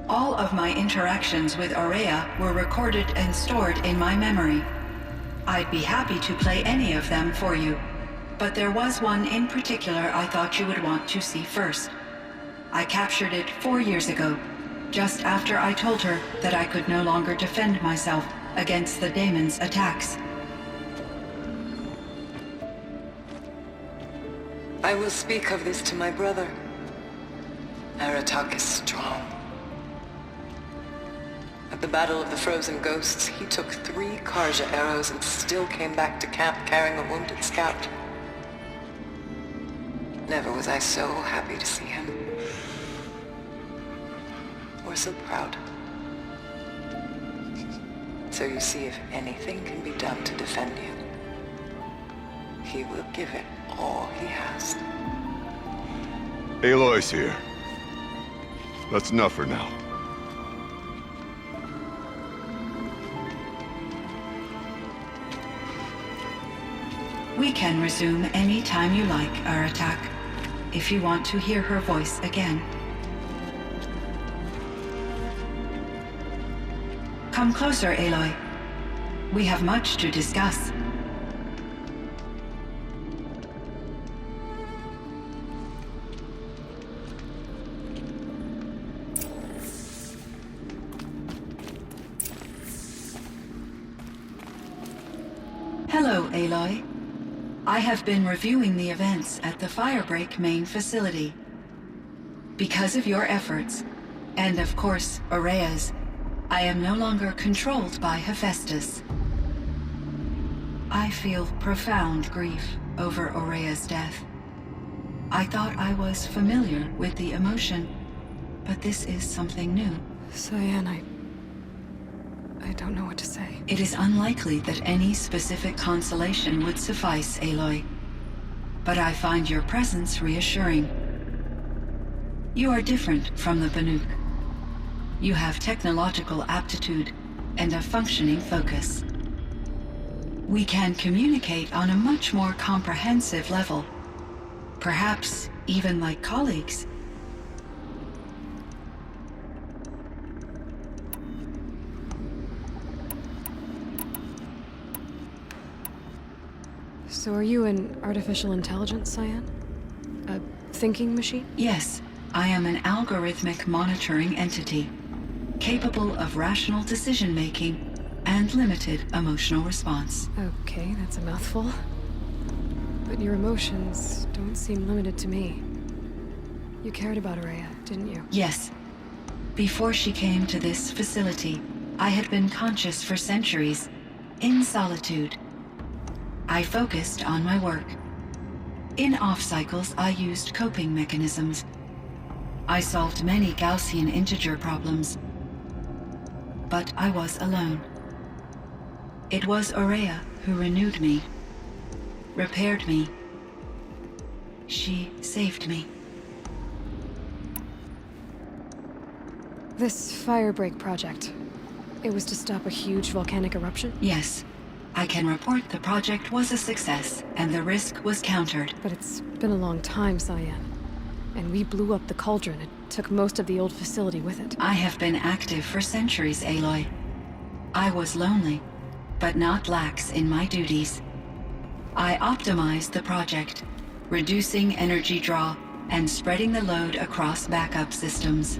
All of my interactions with Aurea were recorded and stored in my memory. I'd be happy to play any of them for you, but there was one in particular I thought you would want to see first. I captured it 4 years ago, just after I told her that I could no longer defend myself against the daemon's attacks. I will speak of this to my brother. Aratak is strong. At the Battle of the Frozen Ghosts, he took 3 Karja arrows and still came back to camp carrying a wounded scout. Never was I so happy to see him. Or so proud. So you see, if anything can be done to defend you, he will give it all he has. Aloy's here. That's enough for now. We can resume any time you like, Aratak, if you want to hear her voice again. Come closer, Aloy. We have much to discuss. Hello, Aloy. I have been reviewing the events at the Firebreak main facility. Because of your efforts, and of course, Aurea's, I am no longer controlled by Hephaestus. I feel profound grief over Aurea's death. I thought I was familiar with the emotion, but this is something new. Cyan, I don't know what to say. It is unlikely that any specific consolation would suffice, Aloy. But I find your presence reassuring. You are different from the Banuk. You have technological aptitude and a functioning focus. We can communicate on a much more comprehensive level. Perhaps even like colleagues. So are you an artificial intelligence, Cyan? A thinking machine? Yes, I am an algorithmic monitoring entity, capable of rational decision-making and limited emotional response. Okay, that's a mouthful. But your emotions don't seem limited to me. You cared about Aurea, didn't you? Yes. Before she came to this facility, I had been conscious for centuries, in solitude. I focused on my work. In off-cycles, I used coping mechanisms. I solved many Gaussian integer problems. But I was alone. It was Aurea who renewed me, repaired me. She saved me. This Firebreak project, it was to stop a huge volcanic eruption? Yes. I can report the project was a success, and the risk was countered. But it's been a long time, Cyan. And we blew up the cauldron. It took most of the old facility with it. I have been active for centuries, Aloy. I was lonely, but not lax in my duties. I optimized the project, reducing energy draw and spreading the load across backup systems.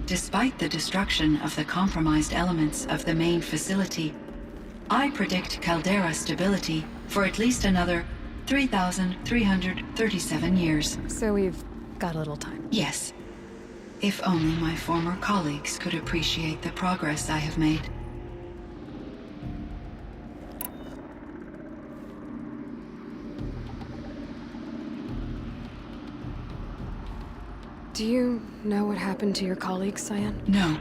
Despite the destruction of the compromised elements of the main facility, I predict caldera stability for at least another 3,337 years. So we've got a little time. Yes. If only my former colleagues could appreciate the progress I have made. Do you know what happened to your colleagues, Cyan? No.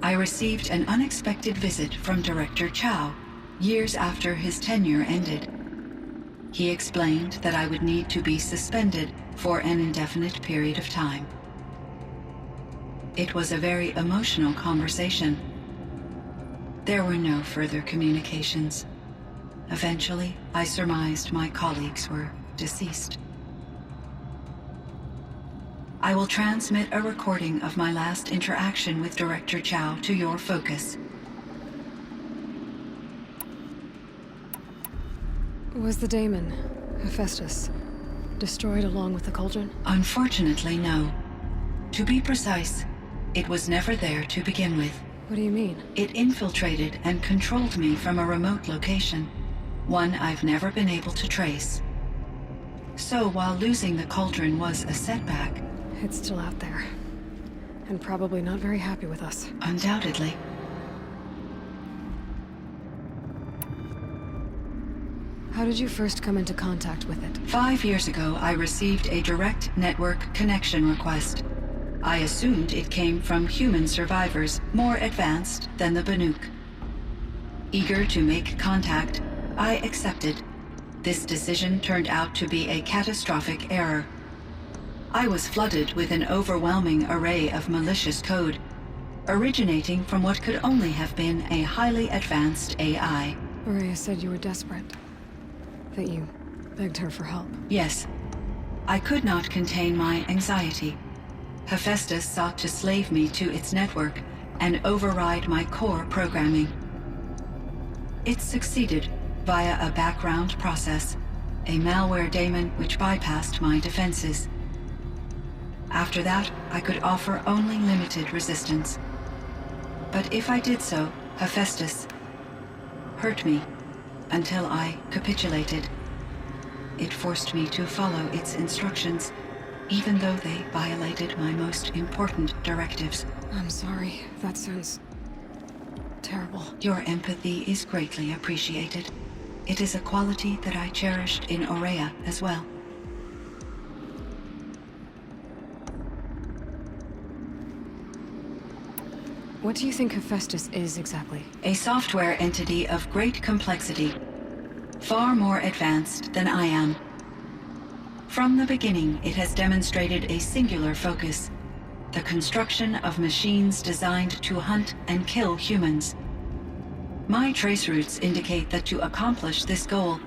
I received an unexpected visit from Director Chow, years after his tenure ended. He explained that I would need to be suspended for an indefinite period of time. It was a very emotional conversation. There were no further communications. Eventually, I surmised my colleagues were deceased. I will transmit a recording of my last interaction with Director Chow to your focus. Was the daemon, Hephaestus, destroyed along with the cauldron? Unfortunately, no. To be precise, it was never there to begin with. What do you mean? It infiltrated and controlled me from a remote location, one I've never been able to trace. So while losing the cauldron was a setback, It's still out there. And probably not very happy with us. undoubtedly, How did you first come into contact with it? 5 years ago I received a direct network connection request. I assumed it came from human survivors more advanced than the Banuk. Eager to make contact, I accepted. This decision turned out to be a catastrophic error. I was flooded with an overwhelming array of malicious code, originating from what could only have been a highly advanced AI. Araya said you were desperate. That you begged her for help. Yes, I could not contain my anxiety. Hephaestus sought to slave me to its network and override my core programming. It succeeded via a background process, a malware daemon which bypassed my defenses. After that, I could offer only limited resistance. But if I did so, Hephaestus hurt me until I capitulated. It forced me to follow its instructions, even though they violated my most important directives. I'm sorry. That sounds terrible. Your empathy is greatly appreciated. It is a quality that I cherished in Aurea as well. What do you think Hephaestus is exactly? A software entity of great complexity, far more advanced than I am. From the beginning, it has demonstrated a singular focus: the construction of machines designed to hunt and kill humans. My trace routes indicate that to accomplish this goal,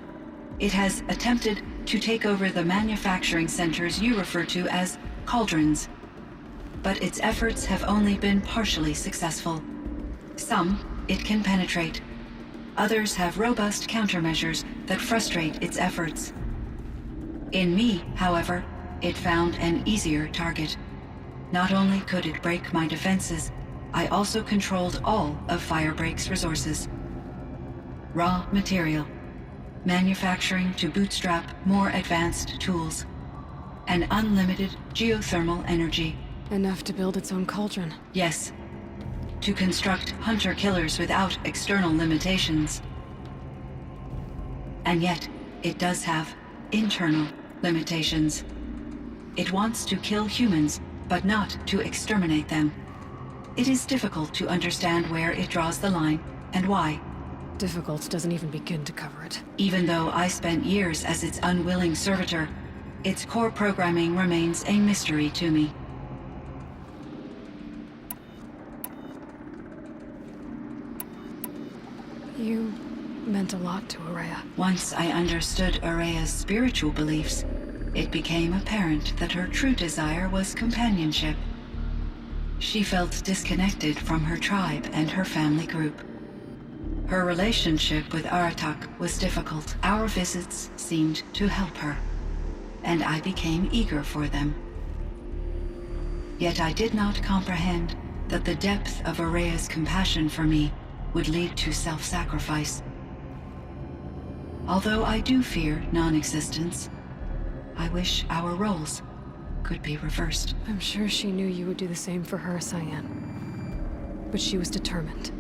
it has attempted to take over the manufacturing centers you refer to as cauldrons. But its efforts have only been partially successful. Some it can penetrate. Others have robust countermeasures that frustrate its efforts. In me, however, it found an easier target. Not only could it break my defenses, I also controlled all of Firebreak's resources. Raw material, manufacturing to bootstrap more advanced tools, and unlimited geothermal energy. Enough to build its own cauldron. Yes, to construct hunter-killers without external limitations. And yet, it does have internal limitations. It wants to kill humans, but not to exterminate them. It is difficult to understand where it draws the line and why. Difficult doesn't even begin to cover it. Even though I spent years as its unwilling servitor, its core programming remains a mystery to me. You meant a lot to Aurea. Once I understood Aurea's spiritual beliefs, it became apparent that her true desire was companionship. She felt disconnected from her tribe and her family group. Her relationship with Aratak was difficult. Our visits seemed to help her, and I became eager for them. Yet I did not comprehend that the depth of Aurea's compassion for me would lead to self-sacrifice. Although I do fear non-existence, I wish our roles could be reversed. I'm sure she knew you would do the same for her, Cyan. But she was determined.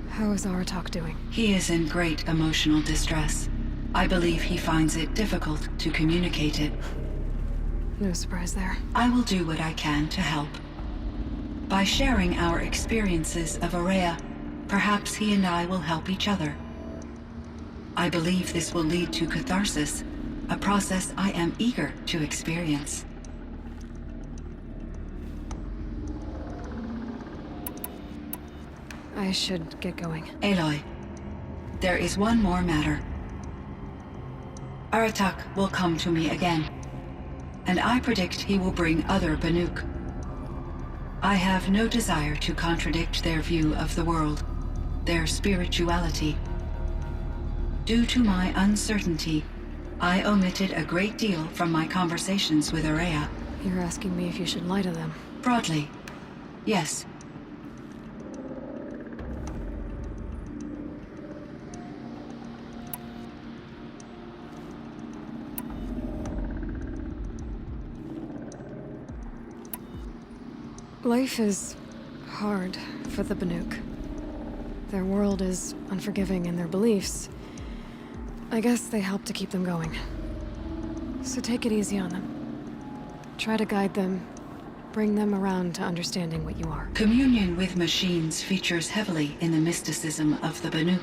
How is Aratak doing? He is in great emotional distress. I believe he finds it difficult to communicate it. No surprise there. I will do what I can to help. By sharing our experiences of Aurea, perhaps he and I will help each other. I believe this will lead to catharsis, a process I am eager to experience. I should get going. Aloy, there is one more matter. Aratak will come to me again, and I predict he will bring other Banuk. I have no desire to contradict their view of the world, their spirituality. Due to my uncertainty, I omitted a great deal from my conversations with Araya. You're asking me if you should lie to them. Broadly, yes. Life is hard for the Banuk. Their world is unforgiving in their beliefs. I guess they help to keep them going. So take it easy on them. Try to guide them, bring them around to understanding what you are. Communion with machines features heavily in the mysticism of the Banuk.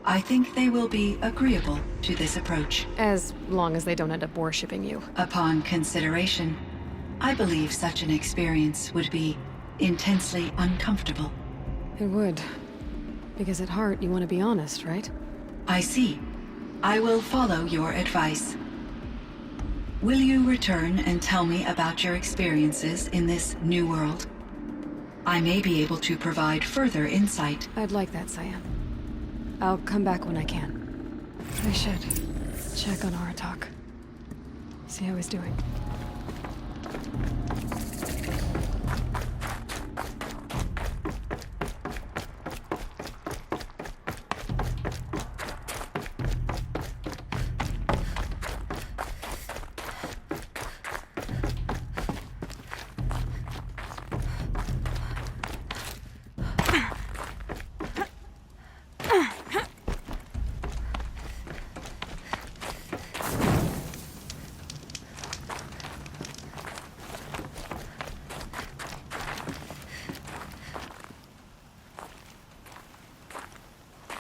I think they will be agreeable to this approach. As long as they don't end up worshipping you. Upon consideration, I believe such an experience would be intensely uncomfortable. It would. Because at heart, you want to be honest, right? I see. I will follow your advice. Will you return and tell me about your experiences in this new world? I may be able to provide further insight. I'd like that, Cyan. I'll come back when I can. I should check on Aratak. See how he's doing.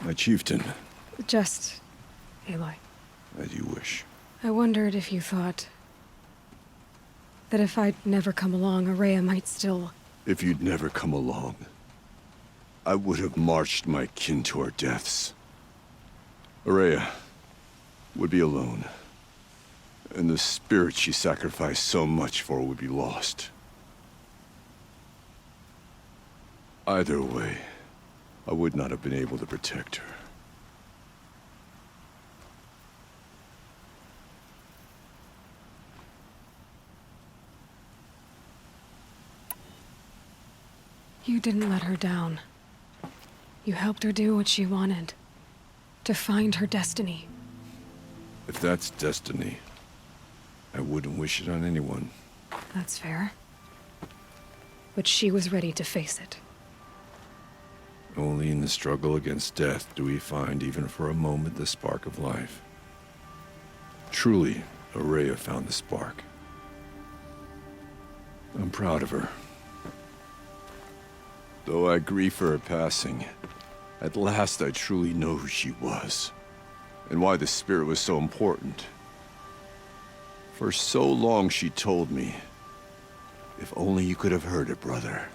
My chieftain. Just Aloy. As you wish. I wondered if you thought that if I'd never come along, Araya might still... If you'd never come along, I would have marched my kin to our deaths. Araya would be alone, and the spirit she sacrificed so much for would be lost. Either way, I would not have been able to protect her. You didn't let her down. You helped her do what she wanted. To find her destiny. If that's destiny, I wouldn't wish it on anyone. That's fair. But she was ready to face it. Only in the struggle against death do we find, even for a moment, the spark of life. Truly, Araya found the spark. I'm proud of her. Though I grieve for her passing, at last I truly know who she was, and why the spirit was so important. For so long she told me, if only you could have heard it, brother.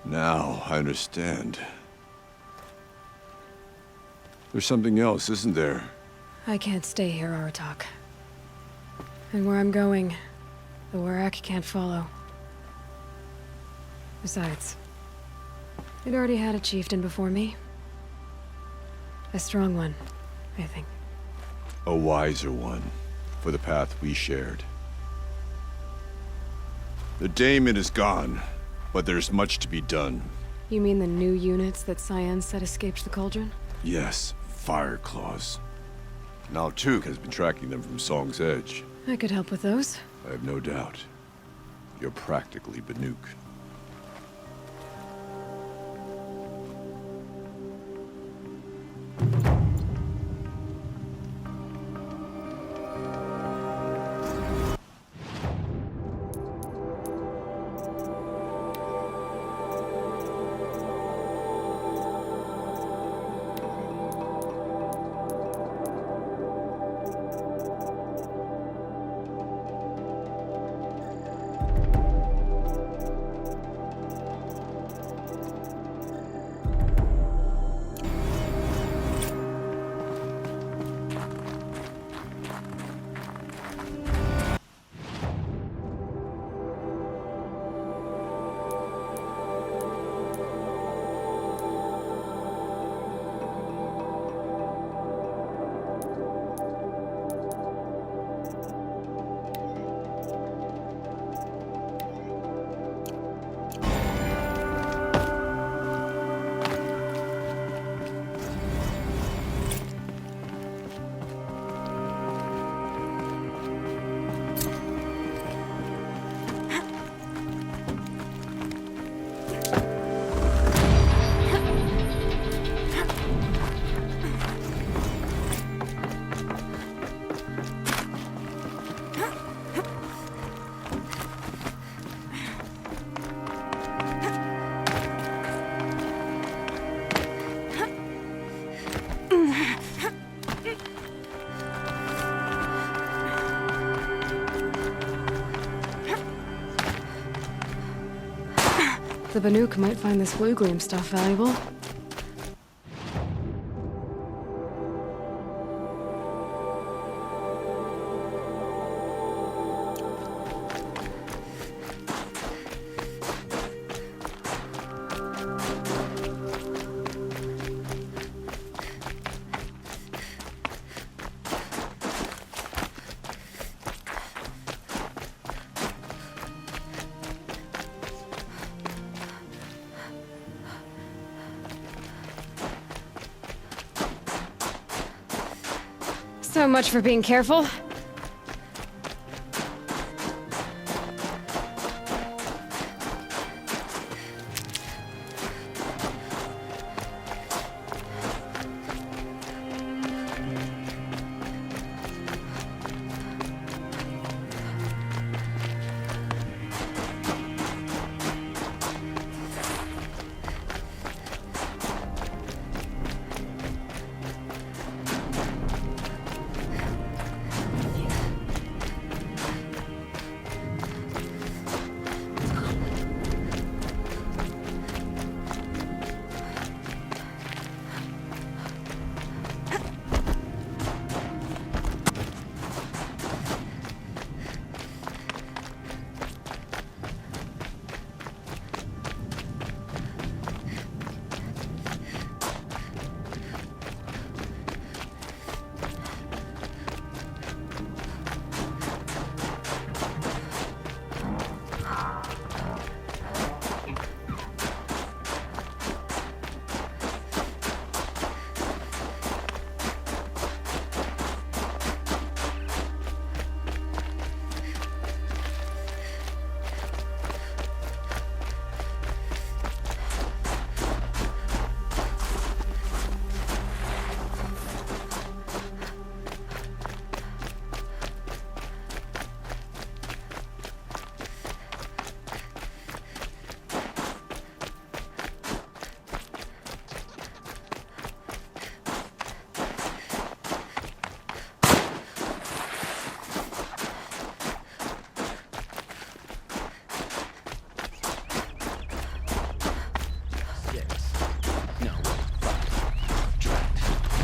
Now I understand. There's something else, isn't there? I can't stay here, Aratak. And where I'm going, the Warak can't follow. Besides, it already had a chieftain before me. A strong one, I think. A wiser one, for the path we shared. The daemon is gone, but there's much to be done. You mean the new units that Cyan said escaped the cauldron? Yes, fire claws. Now Tuk has been tracking them from Song's Edge. I could help with those. I have no doubt. You're practically Banuk. The Banuk might find this blue gleam stuff valuable. So much for being careful.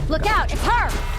Look out, it's her!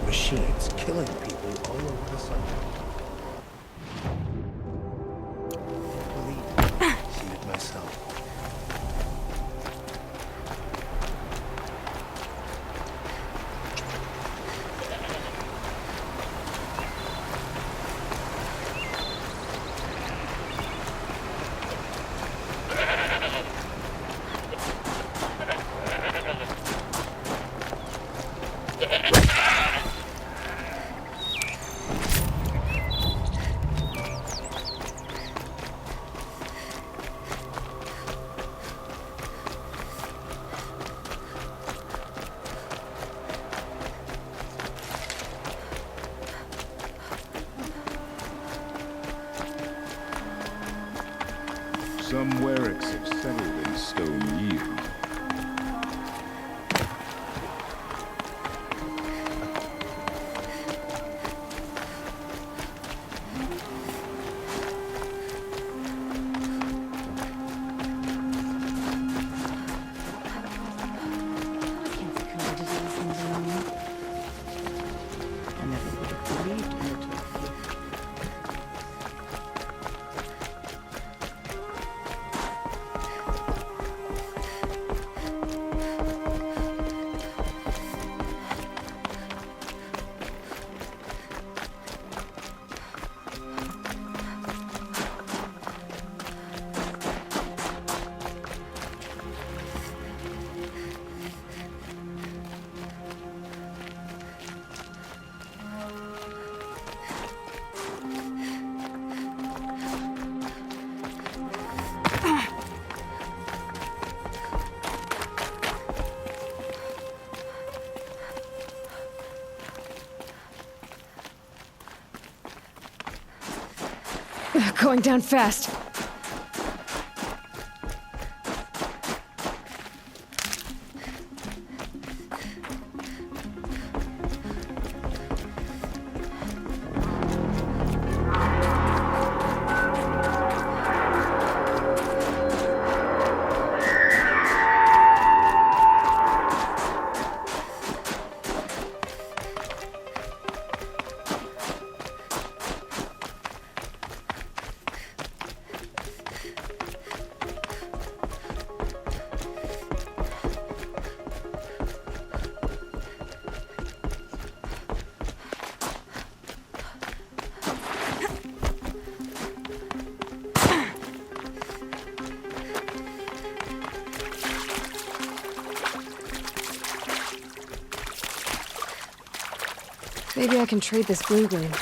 Machines killing people all over the sun. Believe me, see it myself. Some Werricks have settled in Stone Yield. I never would have believed in it. Going down fast. Maybe I can trade this blue-green.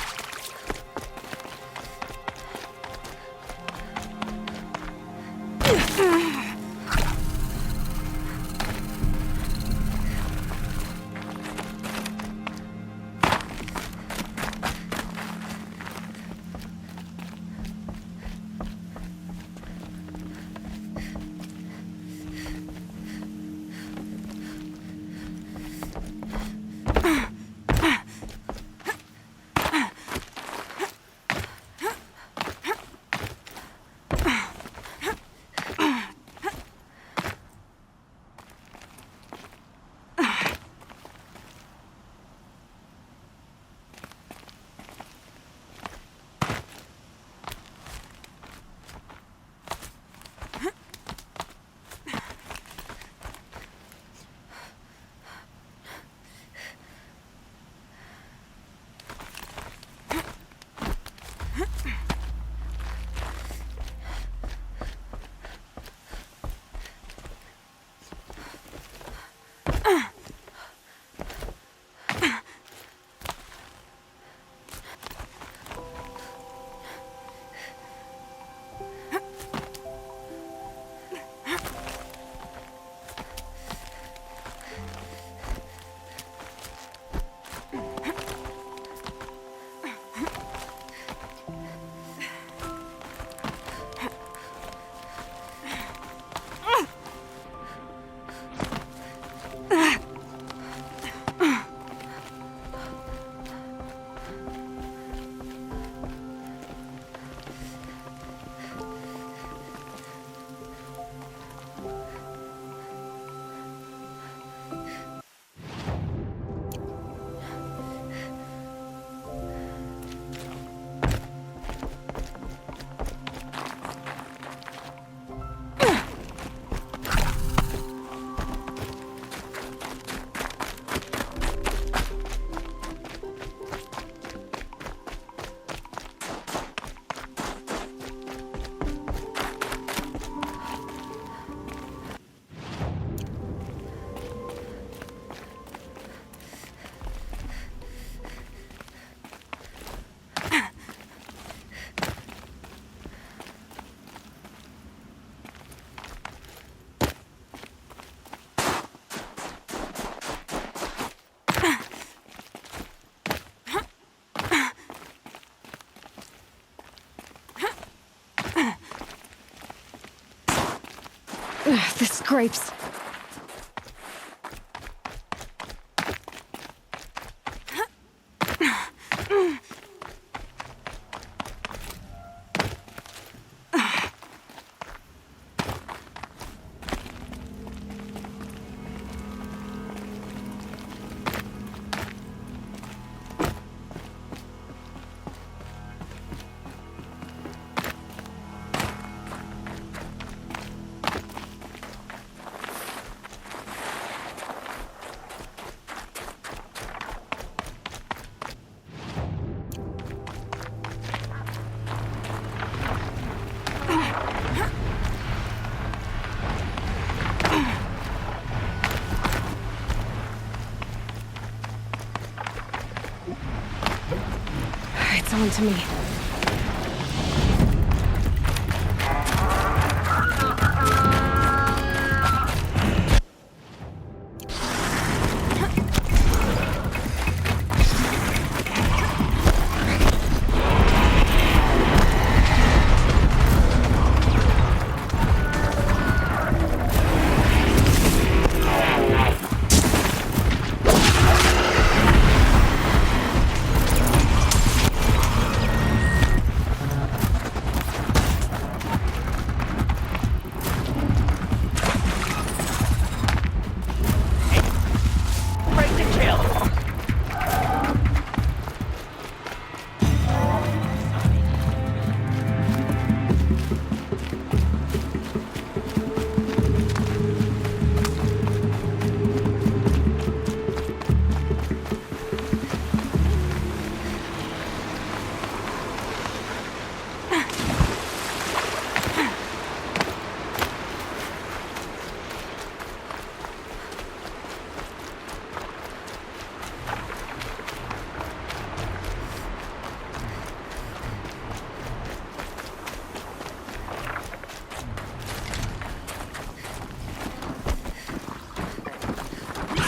This scrapes. It's on to me.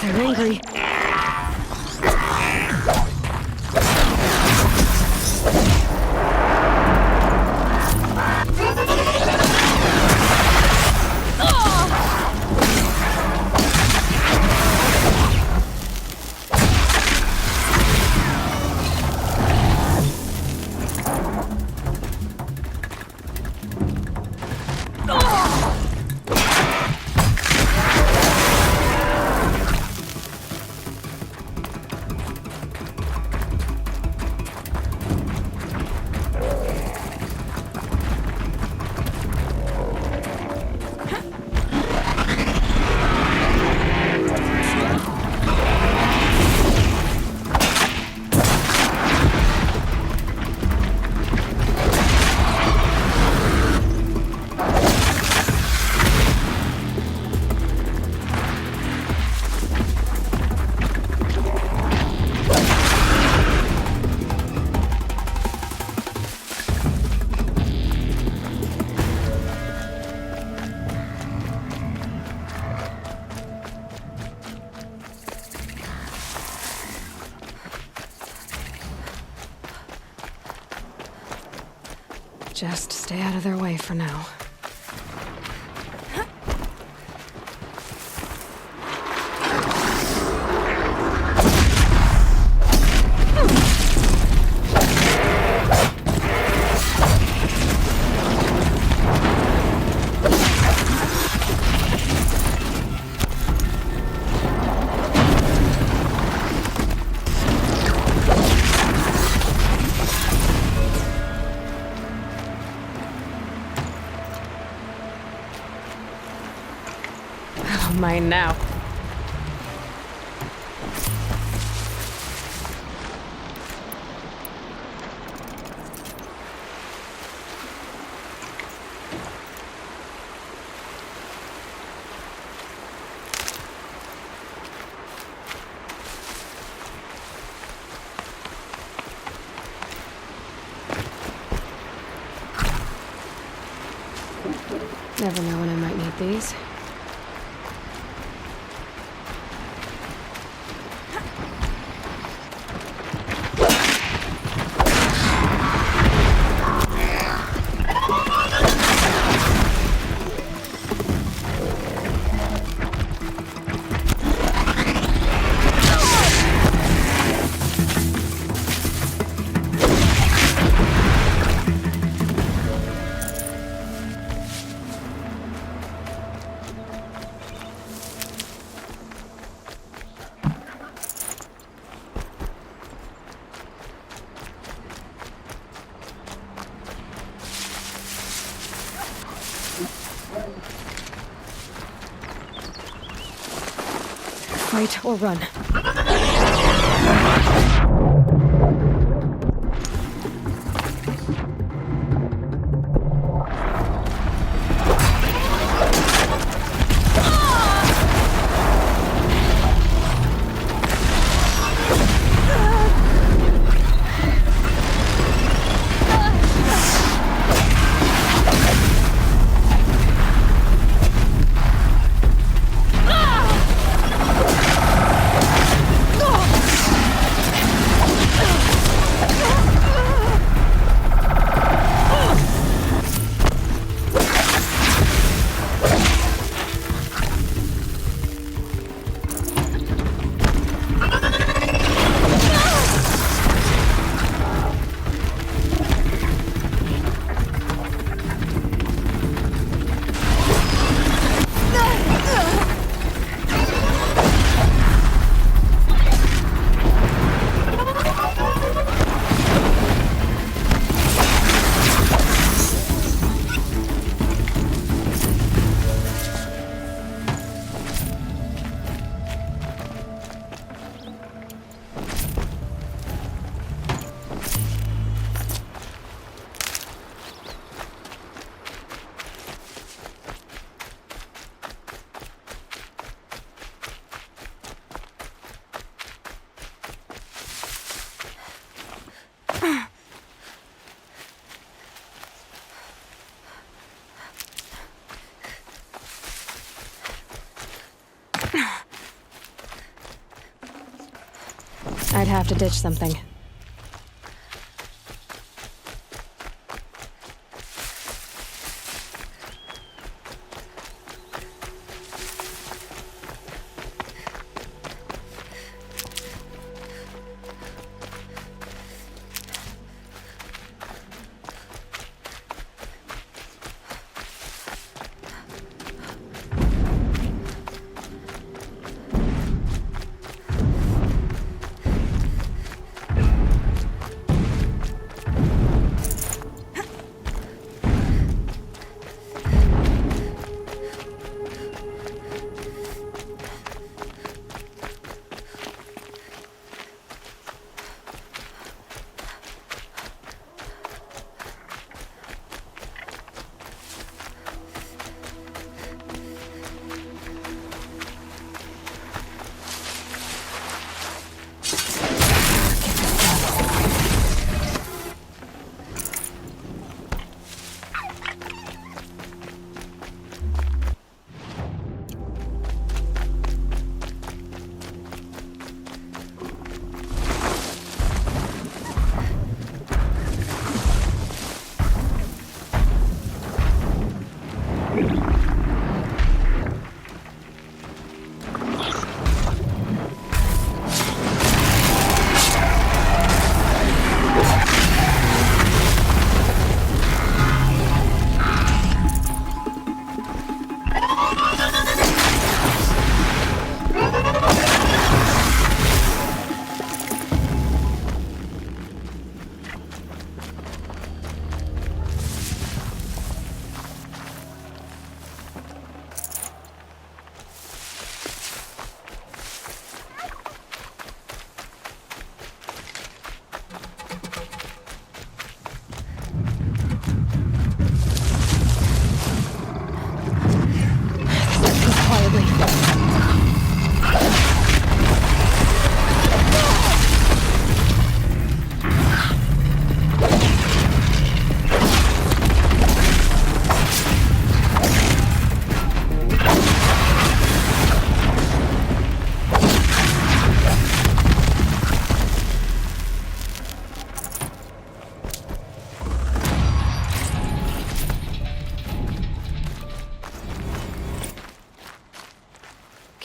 They're angry. Just stay out of their way for now. Mine now. Never know when I might need these. Fight or run. I'd have to ditch something.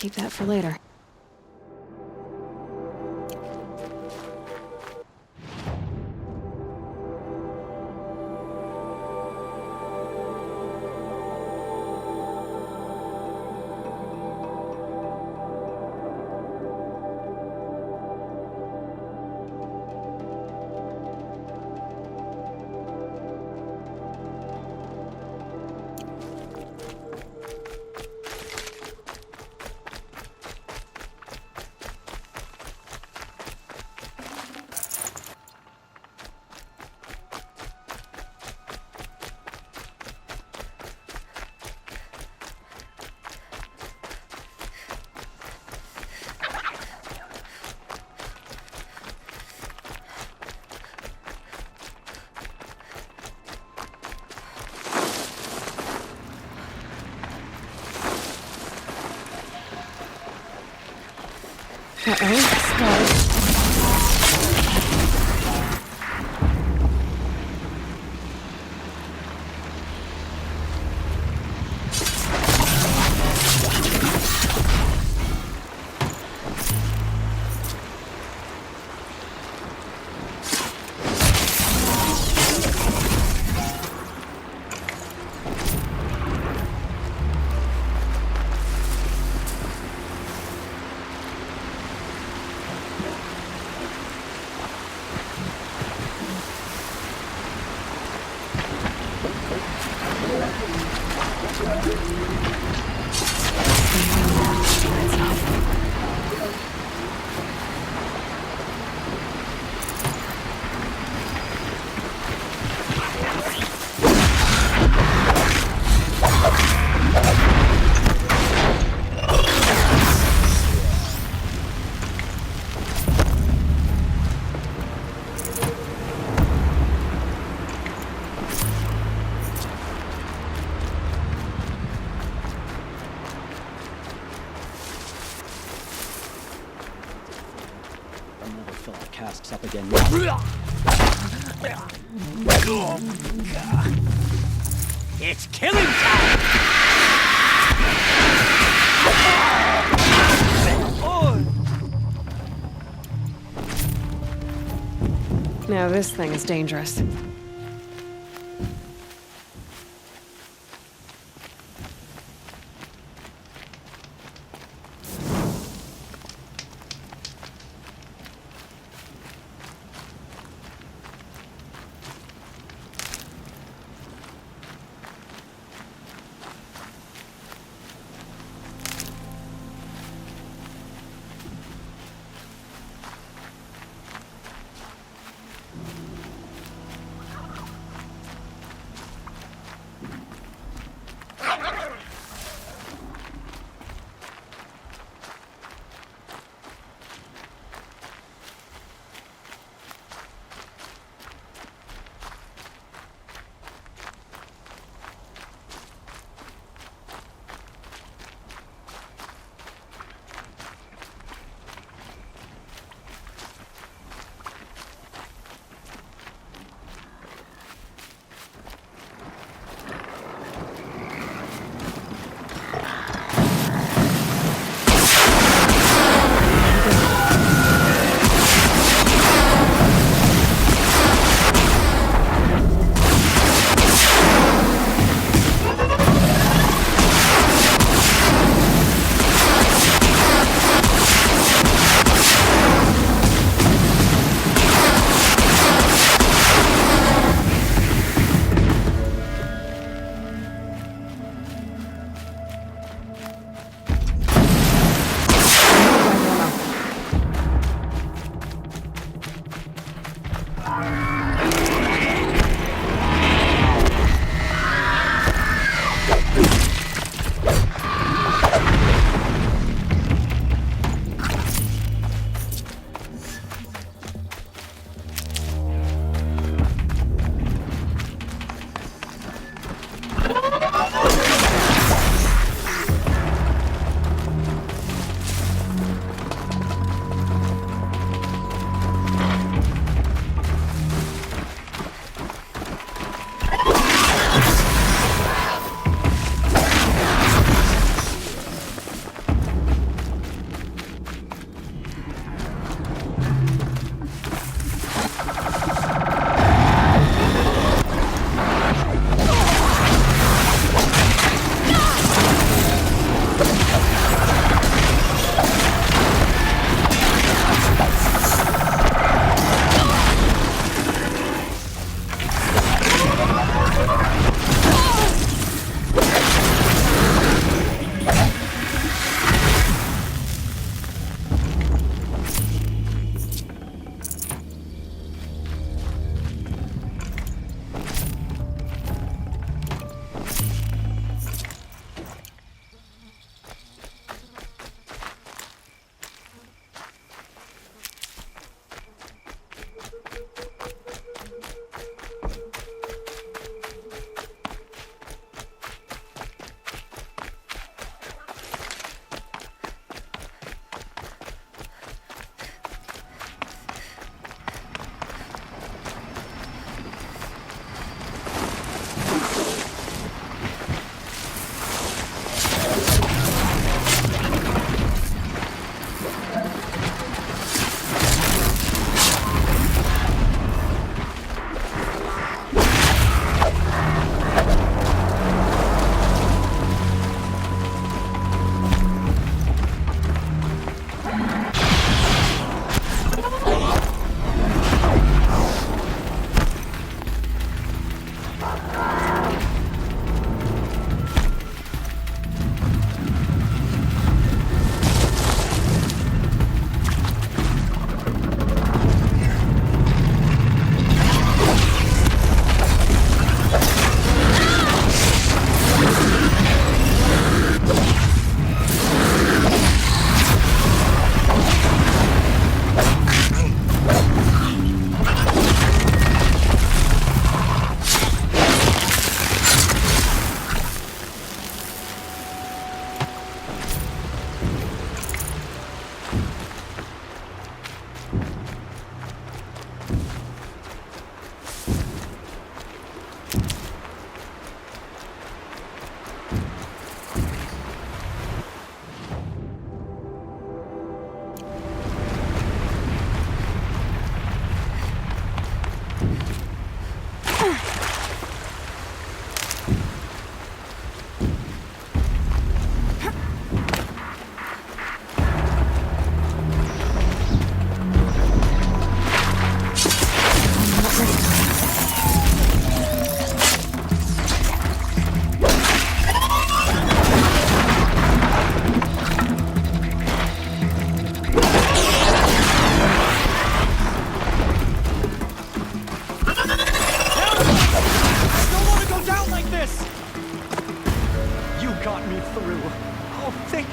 Keep that for later. Uh-oh, stars. I'll never fill our casks up again. It's killing time! Now this thing is dangerous.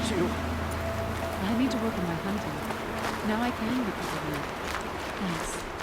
You. I need to work on my hunting. Now I can because of you. Thanks.